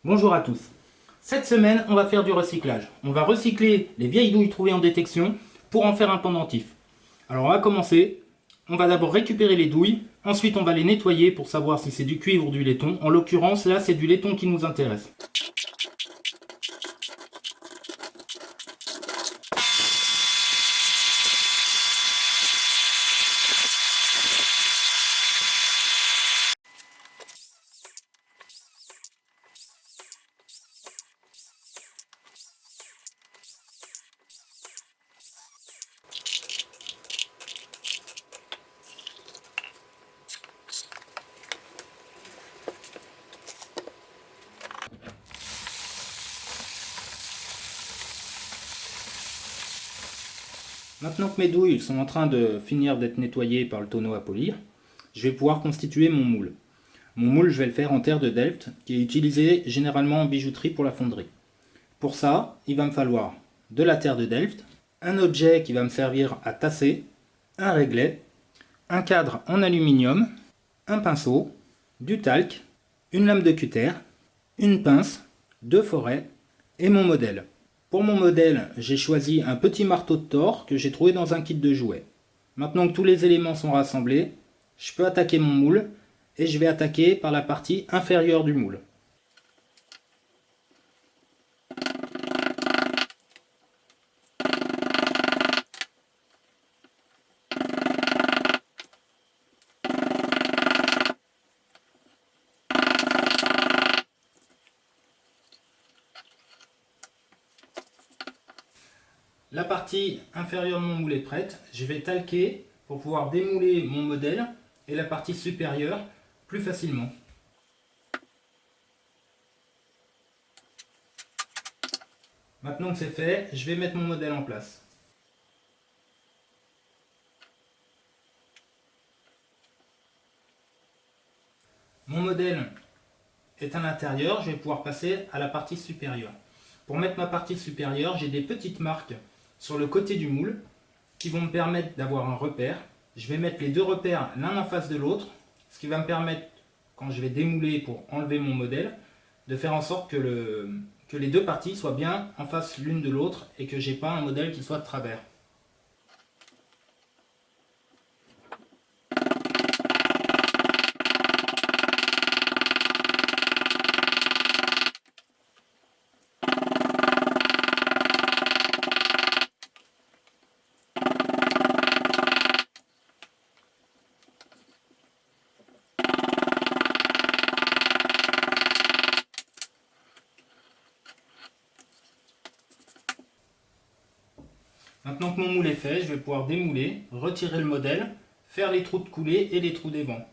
Bonjour à tous. Cette semaine, on va faire du recyclage. On va recycler les vieilles douilles trouvées en détection pour en faire un pendentif. Alors on va commencer. On va d'abord récupérer les douilles, ensuite on va les nettoyer pour savoir si c'est du cuivre ou du laiton. En l'occurrence, là c'est du laiton qui nous intéresse. Maintenant que mes douilles sont en train de finir d'être nettoyées par le tonneau à polir, je vais pouvoir constituer mon moule. Mon moule, je vais le faire en terre de Delft, qui est utilisé généralement en bijouterie pour la fonderie. Pour ça, il va me falloir de la terre de Delft, un objet qui va me servir à tasser, un réglet, un cadre en aluminium, un pinceau, du talc, une lame de cutter, une pince, deux forêts et mon modèle. Pour mon modèle, j'ai choisi un petit marteau de Thor que j'ai trouvé dans un kit de jouets. Maintenant que tous les éléments sont rassemblés, je peux attaquer mon moule et je vais attaquer par la partie inférieure du moule. La partie inférieure de mon moule est prête. Je vais talquer pour pouvoir démouler mon modèle et la partie supérieure plus facilement. Maintenant que c'est fait, je vais mettre mon modèle en place. Mon modèle est à l'intérieur, je vais pouvoir passer à la partie supérieure. Pour mettre ma partie supérieure, j'ai des petites marques sur le côté du moule qui vont me permettre d'avoir un repère. Je vais mettre les deux repères l'un en face de l'autre, ce qui va me permettre, quand je vais démouler pour enlever mon modèle, de faire en sorte que les deux parties soient bien en face l'une de l'autre et que j'ai pas un modèle qui soit de travers. Maintenant que mon moule est fait, je vais pouvoir démouler, retirer le modèle, faire les trous de coulée et les trous des vents.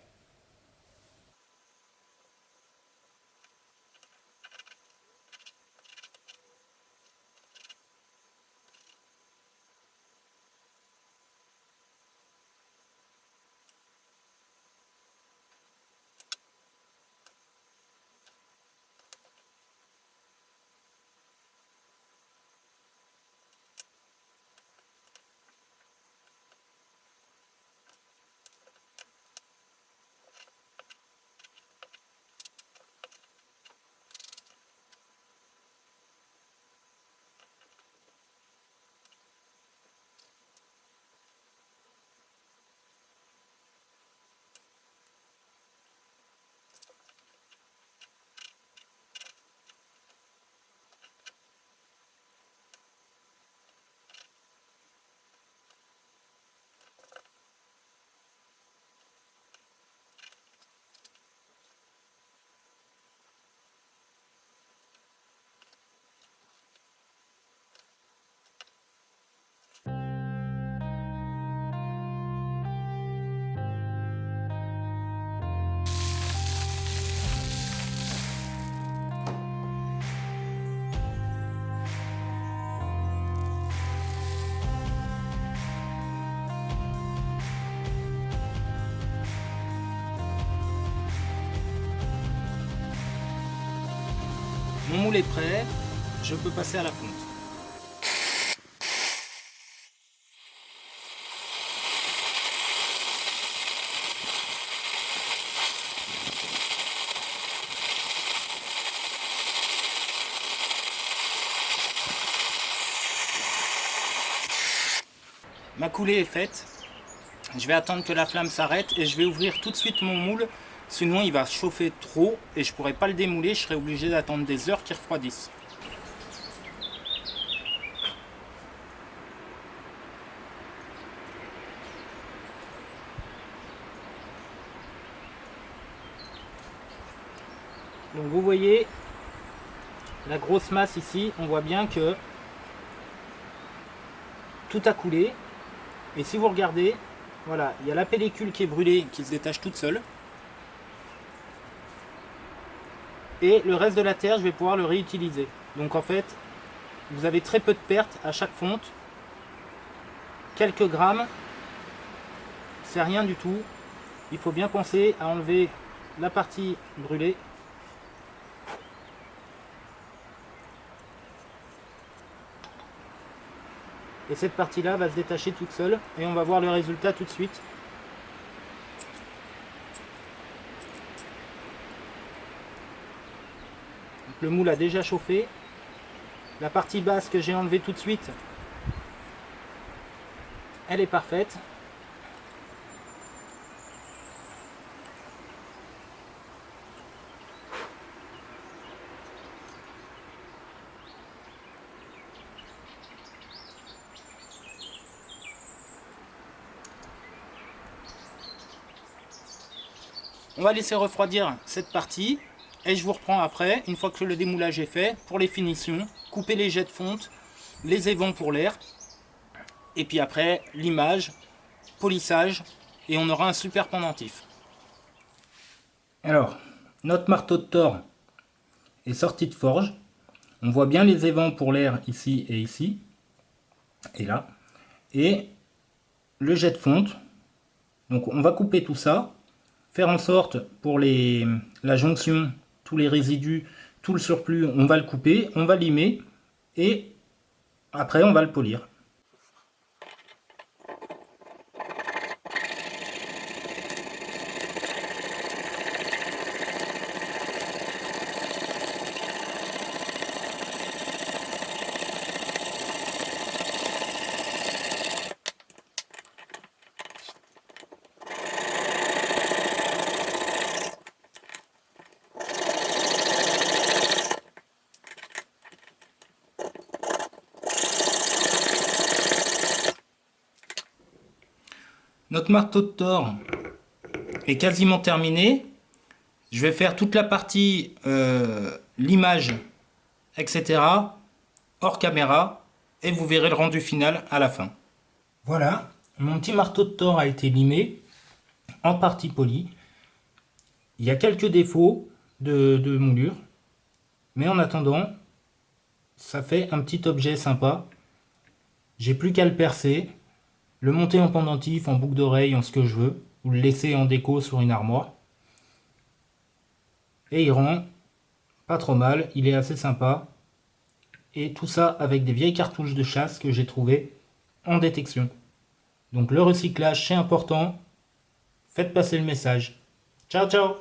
Mon moule est prêt, je peux passer à la fonte. ma coulée est faite. Je vais attendre que la flamme s'arrête et je vais ouvrir tout de suite mon moule. Sinon il va chauffer trop et je pourrai pas le démouler. Je serai obligé d'attendre des heures qu'il refroidisse. Donc vous voyez la grosse masse ici, on voit bien que tout a coulé. Et si vous regardez, voilà, il y a la pellicule qui est brûlée, qui se détache toute seule. Et le reste de la terre, je vais pouvoir le réutiliser. Donc en fait, vous avez très peu de pertes à chaque fonte. Quelques grammes, c'est rien du tout. Il faut bien penser à enlever la partie brûlée. Et cette partie-là va se détacher toute seule et on va voir le résultat tout de suite. Donc, le moule a déjà chauffé. La partie basse que j'ai enlevée tout de suite, elle est parfaite. On va laisser refroidir cette partie et je vous reprends après, une fois que le démoulage est fait, pour les finitions, couper les jets de fonte, les évents pour l'air, et puis après limage, polissage, et on aura un super pendentif. Alors, notre marteau de Thor est sorti de forge. On voit bien les évents pour l'air ici, et là, et le jet de fonte. Donc on va couper tout ça. Faire en sorte pour la jonction, tous les résidus, tout le surplus, on va le couper, on va limer et après on va le polir. Notre marteau de Thor est quasiment terminé. Je vais faire toute la partie limage, etc. hors caméra et vous verrez le rendu final à la fin. Voilà, mon petit marteau de Thor a été limé, en partie poli. Il y a quelques défauts de moulure, mais en attendant, ça fait un petit objet sympa. J'ai plus qu'à le percer, le monter en pendentif, en boucle d'oreille, en ce que je veux, ou le laisser en déco sur une armoire. Et il rend pas trop mal, il est assez sympa. Et tout ça avec des vieilles cartouches de chasse que j'ai trouvées en détection. Donc le recyclage c'est important, faites passer le message. Ciao ciao!